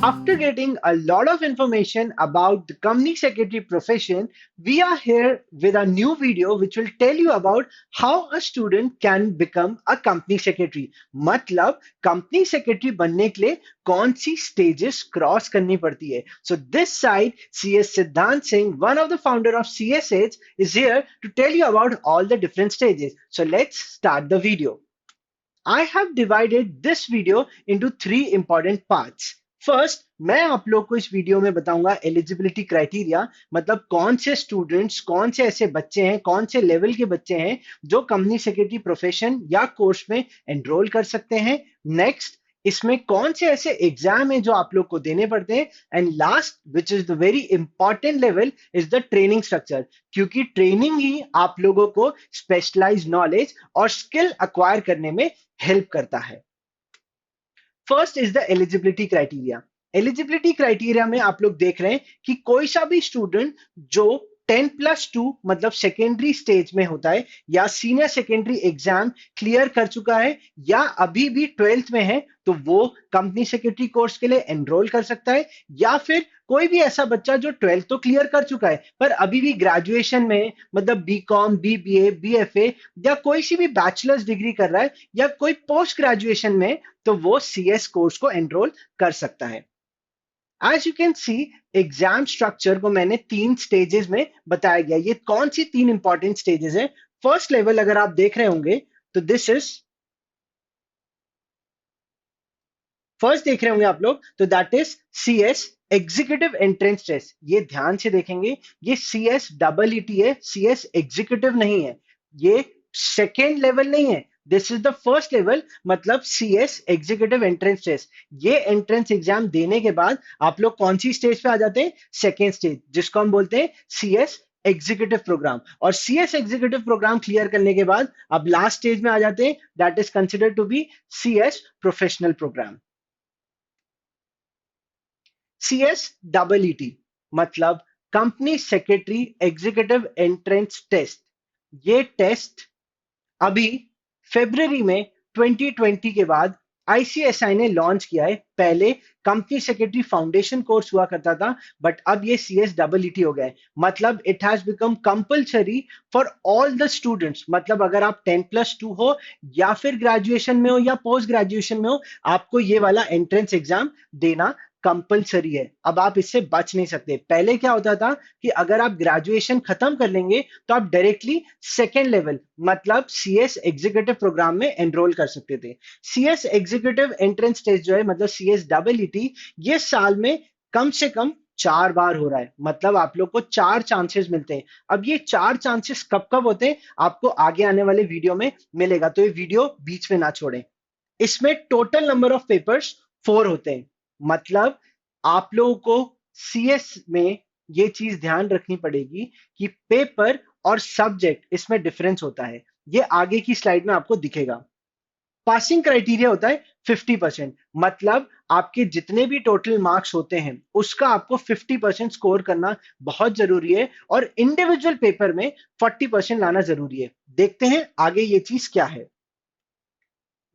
After getting a lot of information about the company secretary profession, we are here with a new video which will tell you about how a student can become a company secretary. मतलब company secretary बनने के लिए कौन सी stages cross करनी पड़ती है. So this side, CS Siddhant Singh, one of the founder of CSH, is here to tell you about all the different stages. So let's start the video. I have divided this video into three important parts. First, मैं आप लोग को इस video में बताऊंगा eligibility criteria, मतलब कौन से स्टूडेंट्स, कौन से ऐसे बच्चे हैं, कौन से लेवल के बच्चे हैं जो कंपनी सेक्रेटरी प्रोफेशन या कोर्स में एनरोल कर सकते हैं. नेक्स्ट, इसमें कौन से ऐसे एग्जाम है जो आप लोग को देने पड़ते हैं. And last, which is the very important level, is the training structure, क्योंकि ट्रेनिंग ही आप लोगों को स्पेशलाइज नॉलेज और स्किल अक्वायर करने में हेल्प करता है. First is the eligibility criteria. Eligibility criteria में आप लोग देख रहे हैं कि कोई सा भी स्टूडेंट जो 10+2 मतलब सेकेंडरी स्टेज में होता है या सीनियर सेकेंडरी एग्जाम क्लियर कर चुका है या अभी भी 12th में है, तो वो कंपनी सेक्रेटरी कोर्स के लिए एनरोल कर सकता है. या फिर कोई भी ऐसा बच्चा जो 12th तो क्लियर कर चुका है पर अभी भी ग्रेजुएशन में, मतलब बीकॉम, बीबीए, बीएफए या कोई सी भी बैचलर्स डिग्री कर रहा है या कोई पोस्ट ग्रेजुएशन में, तो वो सीएस कोर्स को एनरोल कर सकता है. As you can see, exam structure को मैंने 3 स्टेजेस में बताया गया. ये कौन सी 3 इंपॉर्टेंट स्टेजेस है? फर्स्ट लेवल अगर आप देख रहे होंगे तो दिस इज फर्स्ट, देख रहे होंगे आप लोग, तो that is CS executive entrance test. ये ध्यान से देखेंगे, ये सीएस डबल ईटी है, सीएस एग्जीक्यूटिव नहीं है. ये सेकेंड लेवल नहीं है, this is the first level, मतलब सीएस एग्जीक्यूटिव एंट्रेंस टेस्ट. ये एंट्रेंस एग्जाम देने के बाद आप लोग कौन सी स्टेज पे आ जाते हैं? सेकेंड स्टेज, जिसको हम बोलते हैं सीएस एग्जीक्यूटिव प्रोग्राम. और सीएस एग्जीक्यूटिव प्रोग्राम क्लियर करने के बाद अब लास्ट स्टेज में आ जाते हैं, that is considered to be CS professional program. CS double ET मतलब company secretary executive entrance test. ये टेस्ट अभी फरवरी में 2020 के बाद आईसीएसआई ने लॉन्च किया है. पहले कंपनी सेक्रेटरी फाउंडेशन कोर्स हुआ करता था, बट अब ये सीएस डबल ईटी हो गया है. मतलब it has become compulsory for all the students. मतलब अगर आप 10+2 हो या फिर ग्रेजुएशन में हो या पोस्ट ग्रेजुएशन में हो, आपको ये वाला एंट्रेंस एग्जाम देना कंपलसरी है. अब आप इससे बच नहीं सकते. पहले क्या होता था कि अगर आप ग्रेजुएशन खत्म कर लेंगे तो आप डायरेक्टली सेकेंड लेवल मतलब सीएस एग्जीक्यूटिव प्रोग्राम में एनरोल कर सकते थे. सीएस एग्जीक्यूटिव एंट्रेंस टेस्ट जो है, मतलब सीएस डबल ईटी, ये साल में कम से कम 4 बार हो रहा है. मतलब आप लोग को 4 चांसेस मिलते हैं. अब ये 4 चांसेस कब कब होते हैं आपको आगे आने वाले वीडियो में मिलेगा, तो ये वीडियो बीच में ना छोड़ें. इसमें टोटल नंबर ऑफ पेपर्स 4 होते हैं. मतलब आप लोगों को सीएस में ये चीज ध्यान रखनी पड़ेगी कि पेपर और सब्जेक्ट, इसमें डिफरेंस होता है. ये आगे की स्लाइड में आपको दिखेगा. पासिंग क्राइटेरिया होता है 50%. मतलब आपके जितने भी टोटल मार्क्स होते हैं उसका आपको 50% स्कोर करना बहुत जरूरी है और इंडिविजुअल पेपर में 40% लाना जरूरी है. देखते हैं आगे ये चीज क्या है.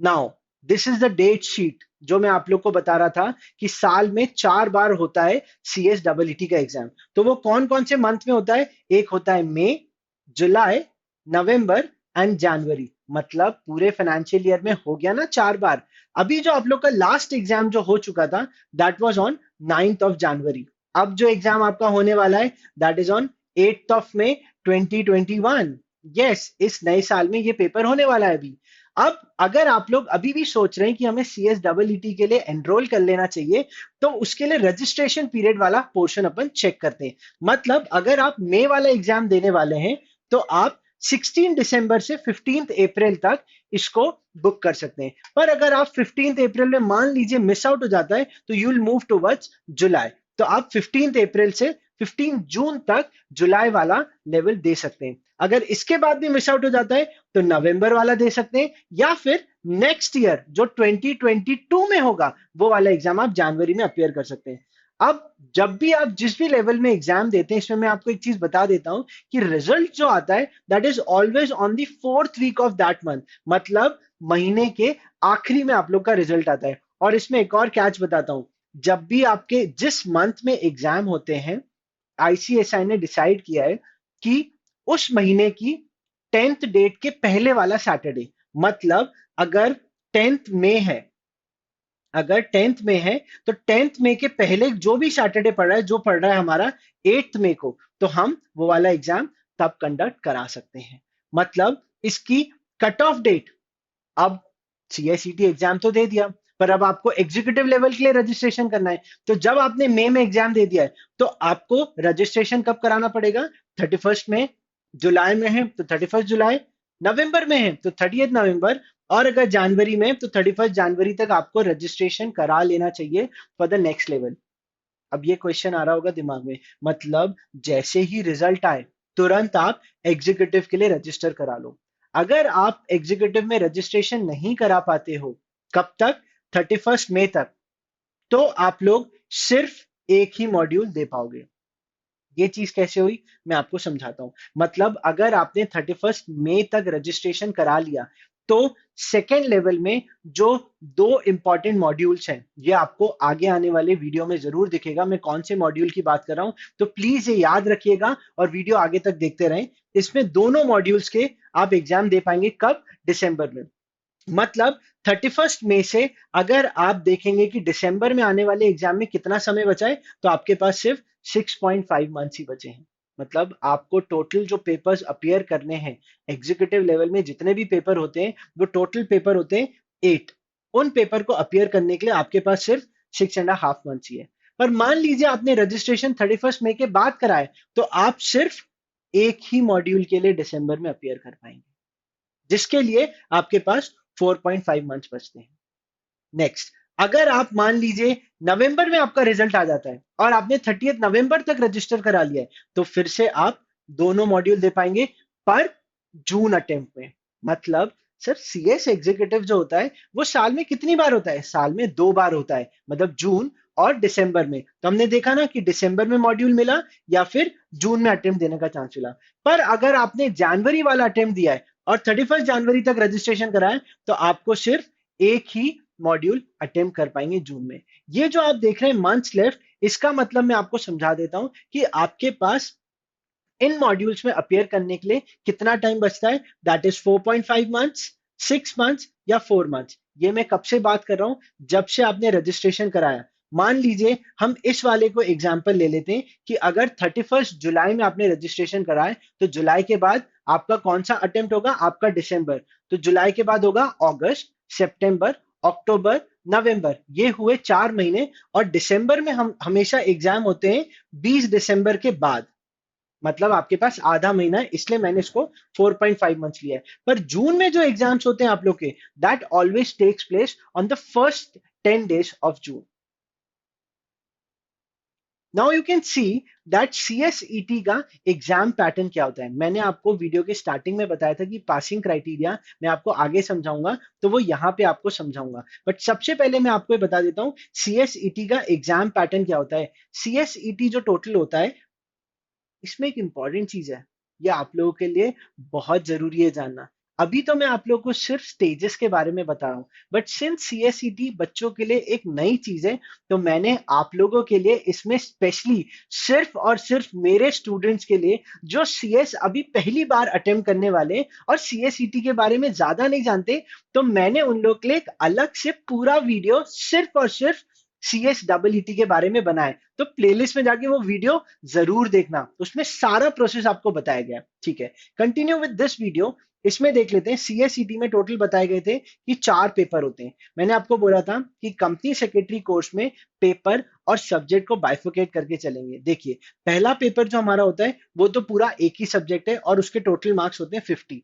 Now this is the date sheet जो मैं आप लोग को बता रहा था कि साल में 4 बार होता है सीएस डबल ईटी का एग्जाम. तो वो कौन कौन से मंथ में होता है? एक होता है मई, जुलाई, नवंबर एंड जनवरी. मतलब पूरे फाइनेंशियल ईयर में हो गया ना 4 बार. अभी जो आप लोग का लास्ट एग्जाम जो हो चुका था, that was on 9th of January. अब जो एग्जाम आपका होने वाला है, that is on 8th of May 2021. Yes, इस नए साल में ये पेपर होने वाला है अभी. अब अगर आप लोग अभी भी सोच रहे हैं कि हमें सीएस डबल ईटी के लिए एनरोल कर लेना चाहिए, तो उसके लिए रजिस्ट्रेशन पीरियड वाला पोर्शन अपन चेक करते हैं. मतलब अगर आप मई वाला एग्जाम देने वाले हैं तो आप 16 दिसंबर से 15 अप्रैल तक इसको बुक कर सकते हैं. पर अगर आप 15 अप्रैल में मान लीजिए मिस आउट हो जाता है, तो यू विल मूव टुवर्ड्स जुलाई. तो आप 15 अप्रैल से 15 जून तक जुलाई वाला लेवल दे सकते हैं. अगर इसके बाद भी मिस आउट हो जाता है तो नवंबर वाला दे सकते हैं, या फिर नेक्स्ट ईयर जो 2022 में होगा वो वाला एग्जाम आप जनवरी में अपियर कर सकते हैं. अब जब भी आप जिस भी लेवल में एग्जाम देते हैं, इसमें मैं आपको एक चीज बता देता हूं कि रिजल्ट जो आता है that is always on the 4th week of that month. मतलब महीने के आखिरी में आप लोग का रिजल्ट आता है. और इसमें एक और कैच बताता हूं, जब भी आपके जिस मंथ में एग्जाम होते हैं, आईसीएसआई ने डिसाइड किया है कि उस महीने की 10th डेट के पहले वाला सैटरडे, मतलब अगर 10th में है, अगर 10th में है तो 10th में के पहले जो भी सैटरडे पड़ रहा है, जो पड़ रहा है हमारा 8th में को, तो हम वो वाला एग्जाम तब कंडक्ट करा सकते हैं। मतलब इसकी कट ऑफ डेट, अब सीएसईटी एग्जाम तो दे दिया, पर अब आपको एग्जीक्यूटिव लेवल के लिए रजिस्ट्रेशन करना है। तो जब आपने मई में एग्जाम दे दिया है तो आपको रजिस्ट्रेशन कब कराना पड़ेगा? 31 मई। जुलाई में है तो 31 जुलाई, नवंबर में है तो 30 नवंबर, और अगर जनवरी में तो 31 जनवरी तक आपको रजिस्ट्रेशन करा लेना चाहिए फॉर द नेक्स्ट लेवल। अब ये क्वेश्चन आ रहा होगा दिमाग में, मतलब जैसे ही रिजल्ट आए तुरंत आप एग्जीक्यूटिव के लिए रजिस्टर करा लो। अगर आप एग्जीक्यूटिव में रजिस्ट्रेशन नहीं करा पाते हो, कब तक? 31 मई तक, तो आप लोग सिर्फ एक ही मॉड्यूल दे पाओगे। ये चीज कैसे हुई मैं आपको समझाता हूं। मतलब अगर आपने 31 मई तक रजिस्ट्रेशन करा लिया तो सेकेंड लेवल में जो दो इंपॉर्टेंट मॉड्यूल्स हैं, ये आपको आगे आने वाले वीडियो में जरूर दिखेगा मैं कौन से मॉड्यूल की बात कर रहा हूं, तो प्लीज ये याद रखिएगा और वीडियो आगे तक देखते रहें। इसमें दोनों मॉड्यूल्स के आप एग्जाम दे पाएंगे कब? दिसंबर में। मतलब 31 मई से अगर आप देखेंगे कि दिसंबर में आने वाले एग्जाम में कितना समय बचा है, तो आपके पास सिर्फ 6.5 मंथ्स ही बचे हैं। मतलब आपको टोटल जो पेपर्स अपीयर करने हैं, एग्जीक्यूटिव लेवल में जितने भी पेपर होते हैं वो टोटल पेपर होते हैं 8। उन पेपर को अपीयर करने के लिए आपके पास सिर्फ 6.5 मंथ्स ही है। पर मान लीजिए आपने रजिस्ट्रेशन 31 मई के बाद कराए, तो आप सिर्फ एक ही मॉड्यूल के लिए दिसंबर में अपीयर कर पाएंगे, जिसके लिए आपके पास 4.5 मंथ्स बचते हैं। नेक्स्ट, अगर आप मान लीजिए नवंबर में आपका रिजल्ट आ जाता है और आपने 30 नवंबर तक रजिस्टर करा लिया है, तो फिर से आप दोनों मॉड्यूल दे पाएंगे, पर जून अटेम्प्ट में। मतलब सर सीएस एग्जीक्यूटिव जो होता है वो साल में कितनी बार होता है? साल में 2 बार होता है, मतलब जून और दिसंबर में। तो हमने देखा ना कि दिसंबर में मॉड्यूल मिला या फिर जून में अटेम्प्ट देने का चांस मिला। पर अगर आपने जनवरी वाला अटेम्प्ट दिया है और 31 जनवरी तक रजिस्ट्रेशन कराया, तो आपको सिर्फ एक ही मॉड्यूल अटेम्प्ट कर पाएंगे जून में। ये जो आप देख रहे हैं मंथ्स लेफ्ट, इसका मतलब मैं आपको समझा देता हूं कि आपके पास इन मॉड्यूल्स में अपियर करने के लिए कितना टाइम बचता है। दैट इज 4.5 मंथ्स, 6 मंथ्स या 4 मंथ्स। ये मैं कब से बात कर रहा हूं? जब से आपने रजिस्ट्रेशन कराया। मान लीजिए हम इस वाले को एग्जाम्पल ले लेते हैं कि अगर 31 जुलाई में आपने रजिस्ट्रेशन कराया, तो जुलाई के बाद आपका कौन सा अटेम्प्ट होगा? आपका दिसंबर। तो जुलाई के बाद होगा अगस्त, सितंबर, अक्टूबर, नवंबर। ये हुए 4 महीने। और दिसंबर में हम हमेशा एग्जाम होते हैं 20 दिसंबर के बाद। मतलब आपके पास आधा महीना है, इसलिए मैंने इसको 4.5 मंथ्स लिया है। पर जून में जो एग्जाम्स होते हैं आप लोग के, that always takes place on the first 10 days of June. Now you can see that CSET का एग्जाम पैटर्न क्या होता है। मैंने आपको वीडियो के स्टार्टिंग में बताया था कि पासिंग क्राइटेरिया मैं आपको आगे समझाऊंगा, तो वो यहाँ पे आपको समझाऊंगा। बट सबसे पहले मैं आपको ये बता देता हूँ सीएसईटी का एग्जाम पैटर्न क्या होता है। सीएसईटी जो टोटल होता है, इसमें एक इंपॉर्टेंट चीज है, ये आप लोगों के लिए बहुत जरूरी है जानना। अभी तो मैं आप लोगों को सिर्फ स्टेजेस के बारे में बता रहा हूँ, बट सिंस सीएसईटी बच्चों के लिए एक नई चीज है, तो मैंने आप लोगों के लिए इसमें स्पेशली सिर्फ और सिर्फ मेरे स्टूडेंट्स के लिए, जो सीएस अभी पहली बार अटेम्प्ट करने वाले और सीएसईटी के बारे में ज्यादा नहीं जानते, तो मैंने उन लोग के लिए एक अलग से पूरा वीडियो सिर्फ और सिर्फ सीएस डबल ईटी के बारे में बनाए। तो प्लेलिस्ट में जाके वो वीडियो जरूर देखना, उसमें सारा प्रोसेस आपको बताया गया। ठीक है, कंटिन्यू विद दिस वीडियो। इसमें देख लेते हैं सीएसईटी में टोटल बताए गए थे कि 4 पेपर होते हैं। मैंने आपको बोला था कि कंपनी सेक्रेटरी कोर्स में पेपर और सब्जेक्ट को बाइफोकेट करके चलेंगे। देखिए, पहला पेपर जो हमारा होता है वो तो पूरा एक ही सब्जेक्ट है और उसके टोटल मार्क्स होते हैं 50।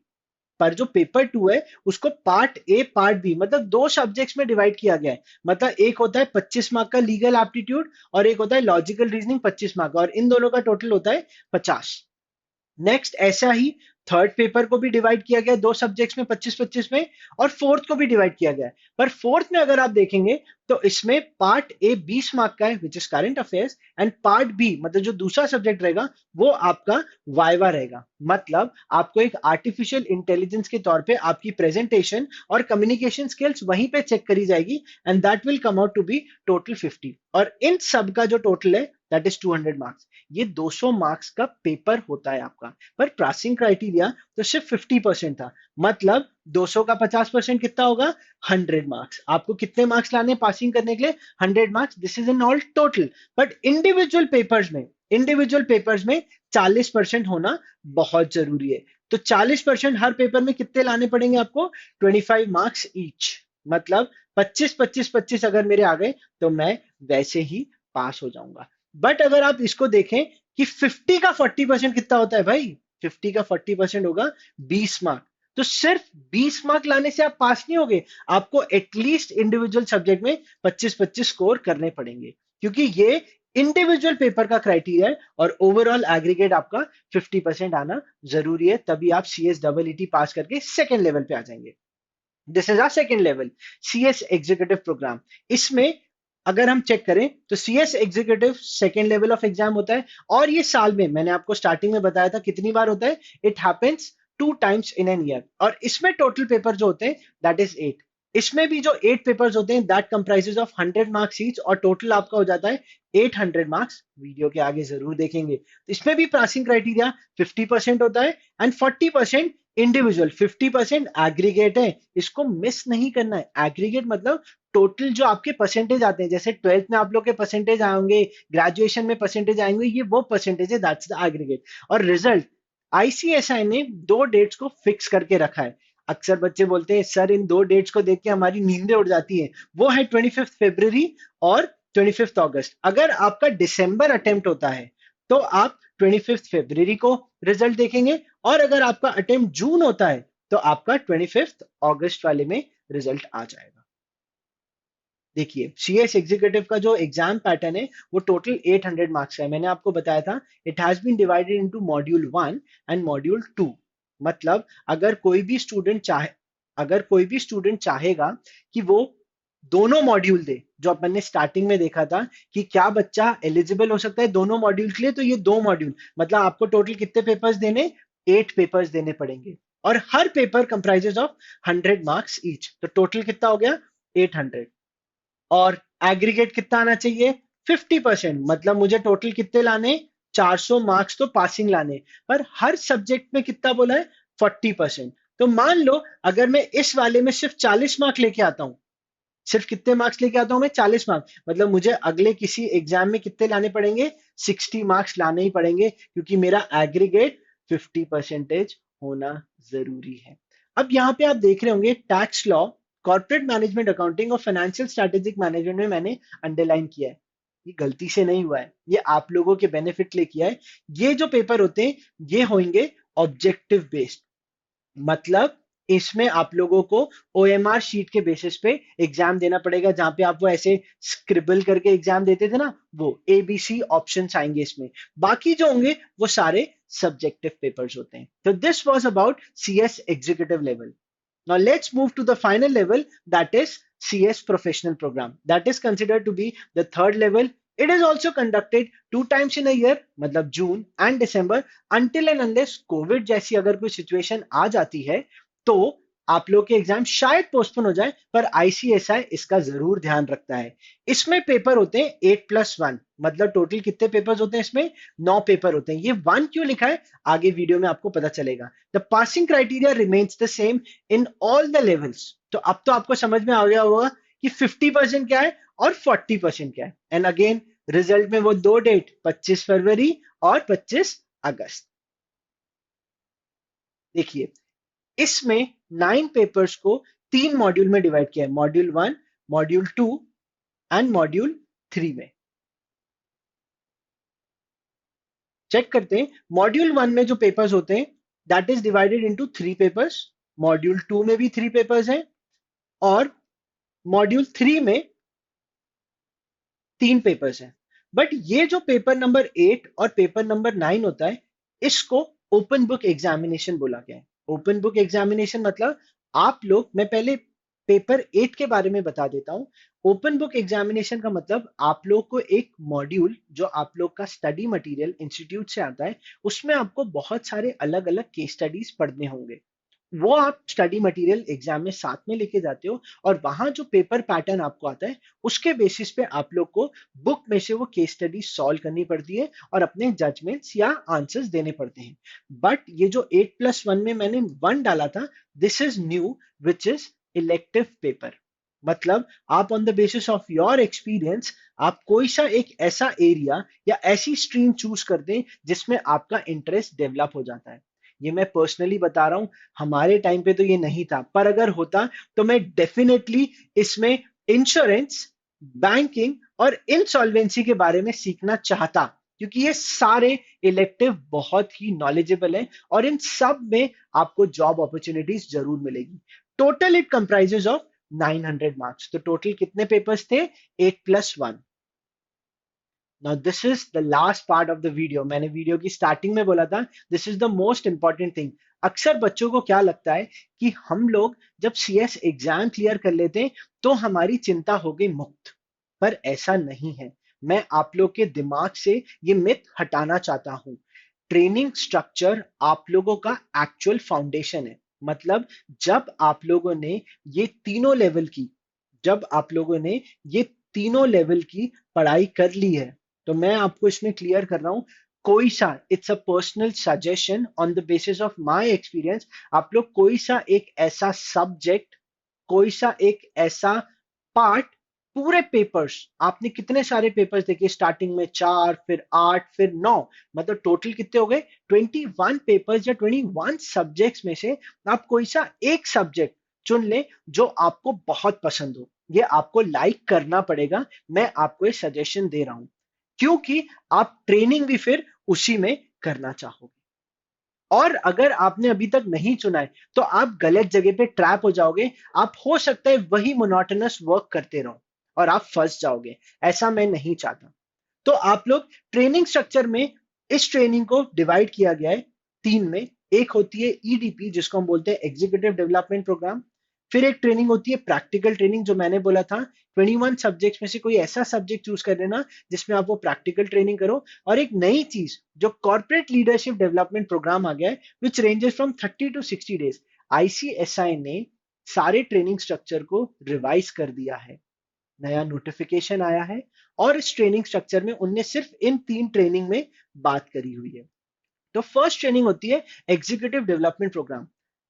पर जो पेपर 2 है उसको पार्ट ए पार्ट बी, मतलब दो सब्जेक्ट्स में डिवाइड किया गया है। मतलब एक होता है 25 मार्क का लीगल एप्टीट्यूड और एक होता है लॉजिकल रीजनिंग 25 मार्क, और इन दोनों का टोटल होता है 50। नेक्स्ट ऐसा ही थर्ड पेपर को भी डिवाइड किया गया है दो सब्जेक्ट्स में 25-25 में, और फोर्थ को भी डिवाइड किया गया है। पर फोर्थ में अगर आप देखेंगे तो इसमें पार्ट ए 20 मार्क का है which is current affairs, and part B मतलब जो दूसरा सब्जेक्ट रहेगा वो आपका वाइवा रहेगा। मतलब आपको एक आर्टिफिशियल इंटेलिजेंस के तौर पे आपकी प्रेजेंटेशन और कम्युनिकेशन स्किल्स वहीं पे चेक करी जाएगी, and that will come out to be total 50। और इन सब का जो टोटल है दैट इज 200 मार्क्स। ये 200 मार्क्स का पेपर होता है आपका। पर पासिंग क्राइटेरिया तो सिर्फ 50% था। मतलब 200 का 50% कितना होगा? 100 मार्क्स। आपको कितने मार्क्स लाने पासिंग करने के लिए? 100 marks. This is in all total. But individual papers में 40% होना बहुत जरूरी है। तो 40% हर पेपर में कितने लाने पड़ेंगे आपको? 25 मार्क्स ईच। मतलब 25-25-25 अगर मेरे आ गए तो मैं वैसे ही पास हो जाऊंगा। बट अगर आप इसको देखें कि 50 का 40% कितना होता है भाई? 50 का 40% होगा 20 मार्क। तो सिर्फ 20 मार्क लाने से आप पास नहीं होगे, आपको एटलीस्ट इंडिविजुअल सब्जेक्ट में 25-25 स्कोर करने पड़ेंगे, क्योंकि ये इंडिविजुअल पेपर का क्राइटेरिया है। और ओवरऑल एग्रीगेट आपका 50% आना जरूरी है, तभी आप सी एस डबल ई पास करके सेकेंड लेवल पे आ जाएंगे। This is our second level, C S executive programme. इसमें अगर हम चेक करें तो C S executive second level of exam होता है, और ये साल में मैंने आपको स्टार्टिंग में बताया था कितनी बार होता है। It happens 2 times in an year। और इसमें टोटल पेपर जो होते हैं दैट इज 8। इसमें भी जो 8 पेपर्स होते हैं that comprises of 100 marks each, और टोटल आपका हो जाता है 800 मार्क्स। वीडियो के आगे जरूर देखेंगे। तो इसमें भी पासिंग क्राइटेरिया 50% होता है, एंड 40% इंडिविजुअल, 50% एग्रीगेट है। इसको मिस नहीं करना है। एग्रीगेट मतलब टोटल जो आपके परसेंटेज आते हैं, जैसे 12th में आप लोग के परसेंटेज आएंगे, ग्रेजुएशन में परसेंटेज आएंगे, ये वो परसेंटेज है, दैट्स द एग्रीगेट। और रिजल्ट आईसीएसआई ने 2 डेट्स को फिक्स करके रखा है। अक्सर बच्चे बोलते हैं सर इन 2 डेट्स को देख के हमारी नींदें उड़ जाती हैं। वो है 25 फरवरी और 25 अगस्त। अगर आपका दिसंबर अटेम्प्ट होता है तो आप 25 फरवरी को रिजल्ट देखेंगे, और अगर आपका अटेम्प्ट जून होता है तो आपका 25 अगस्त वाले में रिजल्ट आ जाएगा। देखिए सीएस एग्जीक्यूटिव का जो एग्जाम पैटर्न है वो टोटल 800 मार्क्स का है। मैंने आपको बताया था it has been divided into module 1 and module 2। मतलब अगर कोई भी स्टूडेंट चाहेगा कि वो दोनों मॉड्यूल दे, जो अपन ने स्टार्टिंग में देखा था कि क्या बच्चा एलिजिबल हो सकता है दोनों मॉड्यूल के लिए, तो ये 2 मॉड्यूल मतलब आपको टोटल कितने पेपर्स देने? 8 पेपर्स देने पड़ेंगे, और हर paper comprises of 100 marks each. तो टोटल कितना हो गया? 800। और एग्रीगेट कितना आना चाहिए? 50%। मतलब मुझे टोटल कितने लाने? 400 मार्क्स तो पासिंग लाने। पर हर सब्जेक्ट में कितना बोला है? 40%। तो मान लो अगर मैं इस वाले में सिर्फ 40 मार्क लेके आता हूं, सिर्फ कितने मार्क्स लेके आता हूं मैं? 40 मार्क्स। मतलब मुझे अगले किसी एग्जाम में कितने लाने पड़ेंगे? 60 मार्क्स लाने ही पड़ेंगे, क्योंकि मेरा एग्रीगेट 50% होना जरूरी है। अब यहां पे आप देख रहे होंगे tax law, corporate management accounting और फाइनेंशियल स्ट्रेटेजिक मैनेजमेंट में मैंने अंडरलाइन किया है। ये गलती से नहीं हुआ है, ये आप लोगों के बेनिफिट के लिए किया है। ये जो पेपर होते हैं ये होंगे ऑब्जेक्टिव बेस्ड। मतलब इसमें आप लोगों को ओएमआर शीट के बेसिस पे एग्जाम देना पड़ेगा, जहां पे आप वो ऐसे स्क्रिबल करके एग्जाम देते थे ना, वो एबीसी ऑप्शंस आएंगे इसमें। बाकी जो होंगे वो सारे सब्जेक्टिव पेपर्स होते हैं। तो this was about CS executive level. Now let's move to the final level, that is CS professional program. That is considered to be the third level. It is also conducted 2 times in a year, मतलब जून and December, until and unless Covid जैसी अगर कोई situation आ जाती है तो आप लोग के एग्जाम शायद पोस्टपोन हो जाए, पर आईसीएसआई इसका जरूर ध्यान रखता है। इसमें पेपर होते हैं 8+1। मतलब टोटल कितने पेपर्स होते हैं इसमें? 9 पेपर होते हैं। ये 1 क्यों लिखा है आगे वीडियो में आपको पता चलेगा। The passing criteria remains the same in all the levels. तो अब तो आपको समझ में आ गया होगा कि 50% क्या है और 40% क्या है। एंड अगेन रिजल्ट में वो 2 डेट, 25 फरवरी और 25 अगस्त। देखिए इसमें 9 पेपर्स को 3 मॉड्यूल में डिवाइड किया है, मॉड्यूल 1, मॉड्यूल 2 एंड मॉड्यूल 3 में। चेक करते हैं मॉड्यूल 1 में जो पेपर्स होते हैं that is divided into 3 papers. Module 2 में भी 3 पेपर्स हैं, और मॉड्यूल 3 में 3 पेपर्स हैं। बट ये जो पेपर नंबर 8 और पेपर नंबर 9 होता है इसको ओपन बुक एग्जामिनेशन बोला गया है। ओपन बुक एग्जामिनेशन मतलब आप लोग, मैं पहले पेपर 8 के बारे में बता देता हूँ। ओपन बुक एग्जामिनेशन का मतलब आप लोग को एक मॉड्यूल जो आप लोग का स्टडी मटेरियल इंस्टीट्यूट से आता है, उसमें आपको बहुत सारे अलग अलग केस स्टडीज पढ़ने होंगे। वो आप स्टडी मटेरियल एग्जाम में साथ में लेके जाते हो, और वहां जो पेपर पैटर्न आपको आता है उसके बेसिस पे आप लोग को बुक में से वो केस स्टडी सॉल्व करनी पड़ती है और अपने जजमेंट्स या आंसर्स देने पड़ते हैं। बट ये जो 8+1 में मैंने 1 डाला था, this is new, which is elective paper. मतलब आप on the basis of your experience आप कोई सा एक ऐसा एरिया या ऐसी स्ट्रीम चूज कर दें जिसमें आपका इंटरेस्ट डेवलप हो जाता है। ये मैं पर्सनली बता रहा हूं, हमारे टाइम पे तो ये नहीं था, पर अगर होता तो मैं डेफिनेटली इसमें इंश्योरेंस, बैंकिंग और इंसॉल्वेंसी के बारे में सीखना चाहता, क्योंकि ये सारे इलेक्टिव बहुत ही नॉलेजेबल हैं और इन सब में आपको जॉब अपॉर्चुनिटीज जरूर मिलेगी। Total it comprises of 900 marks. तो टोटल कितने पेपर्स थे? 8+1। Now this is the last part of the video. मैंने वीडियो की स्टार्टिंग में बोला था this is the most important thing. अक्सर बच्चों को क्या लगता है कि हम लोग जब सीएस एग्जाम क्लियर कर लेते हैं तो हमारी चिंता हो गई मुक्त, पर ऐसा नहीं है। मैं आप लोग के दिमाग से ये मिथ हटाना चाहता हूं। ट्रेनिंग स्ट्रक्चर आप लोगों का एक्चुअल फाउंडेशन है। मतलब जब आप लोगों ने ये तीनों लेवल की जब आप लोगों ने ये तीनों लेवल की पढ़ाई कर ली है, तो मैं आपको इसमें क्लियर कर रहा हूं, कोई सा, it's a personal suggestion on the basis of my experience, आप लोग कोई सा एक ऐसा सब्जेक्ट, कोई सा एक ऐसा पार्ट, पूरे पेपर्स, आपने कितने सारे पेपर्स देखे स्टार्टिंग में, 4 फिर 8 फिर 9, मतलब टोटल कितने हो गए? 21 पेपर्स या 21 सब्जेक्ट्स में से आप कोई सा एक सब्जेक्ट चुन ले जो आपको बहुत पसंद हो। ये आपको लाइक करना पड़ेगा। मैं आपको ये सजेशन दे रहा हूं क्योंकि आप ट्रेनिंग भी फिर उसी में करना चाहोगे। और अगर आपने अभी तक नहीं चुना है तो आप गलत जगह पे ट्रैप हो जाओगे। आप हो सकता है वही मोनोटोनस वर्क करते रहो और आप फंस जाओगे। ऐसा मैं नहीं चाहता। तो आप लोग ट्रेनिंग स्ट्रक्चर में, इस ट्रेनिंग को डिवाइड किया गया है 3 में। एक होती है ईडीपी जिसको हम बोलते हैं एग्जीक्यूटिव डेवलपमेंट प्रोग्राम। फिर एक ट्रेनिंग होती है प्रैक्टिकल ट्रेनिंग, जो मैंने बोला था 21 सब्जेक्ट में से कोई ऐसा सब्जेक्ट चूज कर लेना जिसमें आप वो प्रैक्टिकल ट्रेनिंग करो। और एक नई चीज जो कॉर्पोरेट लीडरशिप डेवलपमेंट प्रोग्राम आ गया है, which ranges from 30 to 60 days. ICSI ने सारे ट्रेनिंग स्ट्रक्चर को रिवाइज कर दिया है, नया नोटिफिकेशन आया है, और इस ट्रेनिंग स्ट्रक्चर में उनने सिर्फ इन 3 ट्रेनिंग में बात करी हुई है। तो फर्स्ट ट्रेनिंग होती है executive development programme.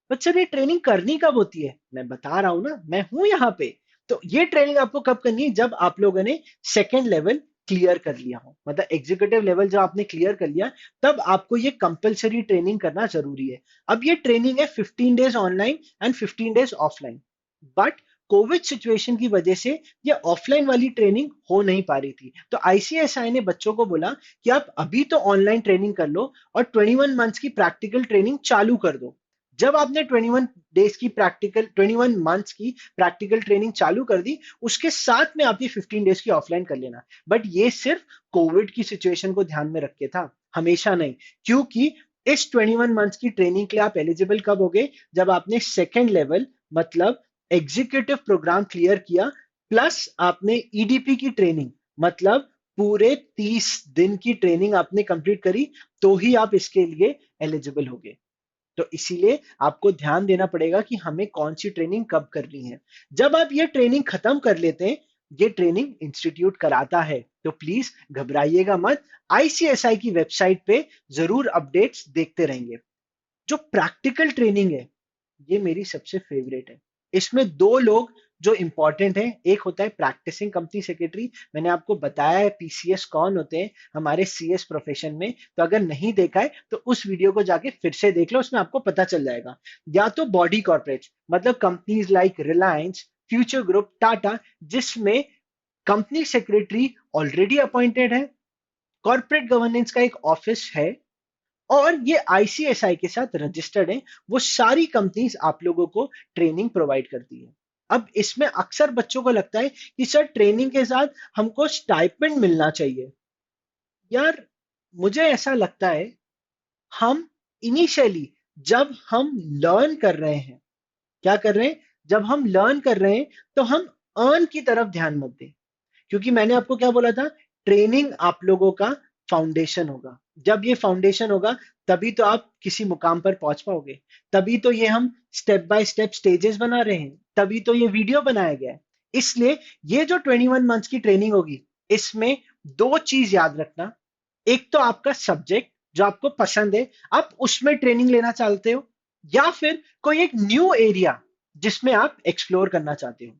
But sir ये ट्रेनिंग करनी कब होती है? मैं बता रहा हूं ना, मैं हूं यहाँ पे। तो ये ट्रेनिंग आपको कब करनी है? जब आप लोगों ने सेकेंड लेवल क्लियर कर लिया हो, मतलब एग्जीक्यूटिव लेवल जब आपने क्लियर कर लिया, तब आपको ये कंपलसरी ट्रेनिंग करना जरूरी है। अब ये ट्रेनिंग है 15 days online and 15 days offline. But Covid situation की वजह से ये ऑफलाइन वाली ट्रेनिंग हो नहीं पा रही थी, तो आईसीएसआई ने बच्चों को बोला कि आप अभी तो ऑनलाइन ट्रेनिंग कर लो और 21 मंथ्स की प्रैक्टिकल ट्रेनिंग चालू कर दो। जब आपने 21 मंथ्स की प्रैक्टिकल ट्रेनिंग चालू कर दी, उसके साथ में आप ये 15 डेज की ऑफलाइन कर लेना। बट ये सिर्फ कोविड की सिचुएशन को ध्यान में रख के था, हमेशा नहीं। क्योंकि इस 21 मंथ्स की ट्रेनिंग के लिए आप एलिजिबल कब हो गए? जब आपने सेकेंड लेवल, मतलब एग्जीक्यूटिव प्रोग्राम क्लियर किया, प्लस आपने ईडीपी की ट्रेनिंग, मतलब पूरे 30 दिन की ट्रेनिंग आपने कंप्लीट करी, तो ही आप इसके लिए एलिजिबल होगे। तो इसीलिए आपको ध्यान देना पड़ेगा कि हमें कौन सी ट्रेनिंग कब करनी है। जब आप ये ट्रेनिंग खत्म कर लेते हैं, ये ट्रेनिंग इंस्टीट्यूट कराता है, तो प्लीज घबराइएगा मत। आईसीएसआई की वेबसाइट पे जरूर अपडेट्स देखते रहेंगे। जो प्रैक्टिकल ट्रेनिंग है, ये मेरी सबसे फेवरेट है। इसमें 2 लोग जो इंपॉर्टेंट हैं, एक होता है प्रैक्टिसिंग कंपनी सेक्रेटरी। मैंने आपको बताया है पीसीएस कौन होते हैं हमारे सीएस प्रोफेशन में, तो अगर नहीं देखा है तो उस वीडियो को जाके फिर से देख लो, उसमें आपको पता चल जाएगा। या तो बॉडी कॉर्पोरेट, मतलब companies like Reliance, future group, Tata, जिसमें कंपनी सेक्रेटरी ऑलरेडी अपॉइंटेड है, कॉर्पोरेट गवर्नेंस का एक ऑफिस है, और ये आईसीएसआई के साथ रजिस्टर्ड है। वो सारी कंपनीज आप लोगों को ट्रेनिंग प्रोवाइड करती है। अब इसमें अक्सर बच्चों को लगता है कि सर ट्रेनिंग के साथ हमको स्टाइपेंड मिलना चाहिए। यार मुझे ऐसा लगता है हम इनिशियली जब हम लर्न कर रहे हैं, क्या कर रहे हैं, जब हम लर्न कर रहे हैं तो हम अर्न की तरफ ध्यान मत दें, क्योंकि मैंने आपको क्या बोला था, ट्रेनिंग आप लोगों का फाउंडेशन होगा। जब ये फाउंडेशन होगा तभी तो आप किसी मुकाम पर पहुंच पाओगे, तभी तो ये हम स्टेप बाय स्टेप स्टेजेस बना रहे हैं, तभी तो ये वीडियो बनाया गया है। इसलिए ये जो 21 मंथ्स की ट्रेनिंग होगी, इसमें दो चीज याद रखना। एक तो आपका सब्जेक्ट जो आपको पसंद है, आप उसमें ट्रेनिंग लेना चाहते हो, या फिर कोई एक न्यू एरिया जिसमें आप एक्सप्लोर करना चाहते हो।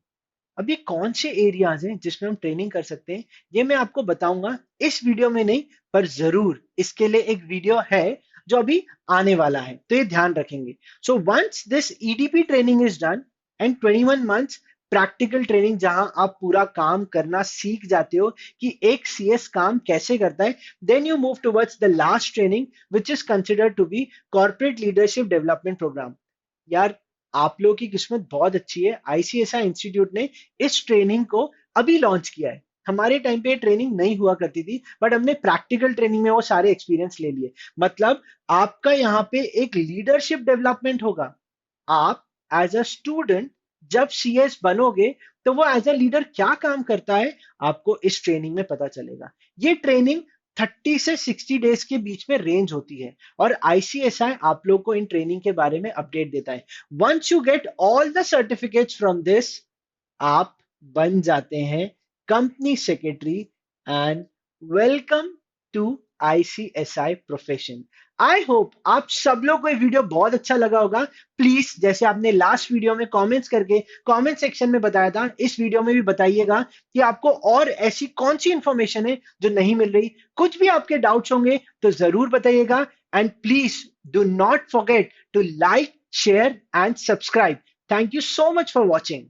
अब ये कौन से एरियाज हैं जिसमें हम ट्रेनिंग कर सकते हैं, ये मैं आपको बताऊंगा इस वीडियो में नहीं, पर जरूर इसके लिए एक वीडियो है जो अभी आने वाला है, तो ये ध्यान रखेंगे। So once this EDP training is done and 21 months practical training, जहां आप पूरा काम करना सीख जाते हो कि एक सीएस काम कैसे करता है, then you move towards the last training which is considered to be corporate leadership development programme. यार, आप लोगों की किस्मत बहुत अच्छी है, आईसीएसआई इंस्टीट्यूट ने इस ट्रेनिंग को अभी लॉन्च किया है। हमारे टाइम पे ये ट्रेनिंग नहीं हुआ करती थी, बट हमने प्रैक्टिकल ट्रेनिंग में वो सारे एक्सपीरियंस ले लिए। मतलब आपका यहाँ पे एक लीडरशिप डेवलपमेंट होगा। आप एज अ स्टूडेंट जब सीएस बनोगे तो वो एज अ लीडर क्या काम करता है, आपको इस ट्रेनिंग में पता चलेगा। ये ट्रेनिंग 30 से 60 डेज के बीच में रेंज होती है, और आईसीएसआई आप लोग को इन ट्रेनिंग के बारे में अपडेट देता है। Once you get all the certificates from this, आप बन जाते हैं company secretary, and welcome to ICSI profession. I hope आप सब लोग को ये वीडियो बहुत अच्छा लगा होगा। प्लीज, जैसे आपने लास्ट वीडियो में कमेंट्स करके कमेंट सेक्शन में बताया था, इस वीडियो में भी बताइएगा कि आपको और ऐसी कौन सी इंफॉर्मेशन है जो नहीं मिल रही। कुछ भी आपके डाउट्स होंगे तो जरूर बताइएगा, and please do not forget to like, share and subscribe. Thank you so much for watching.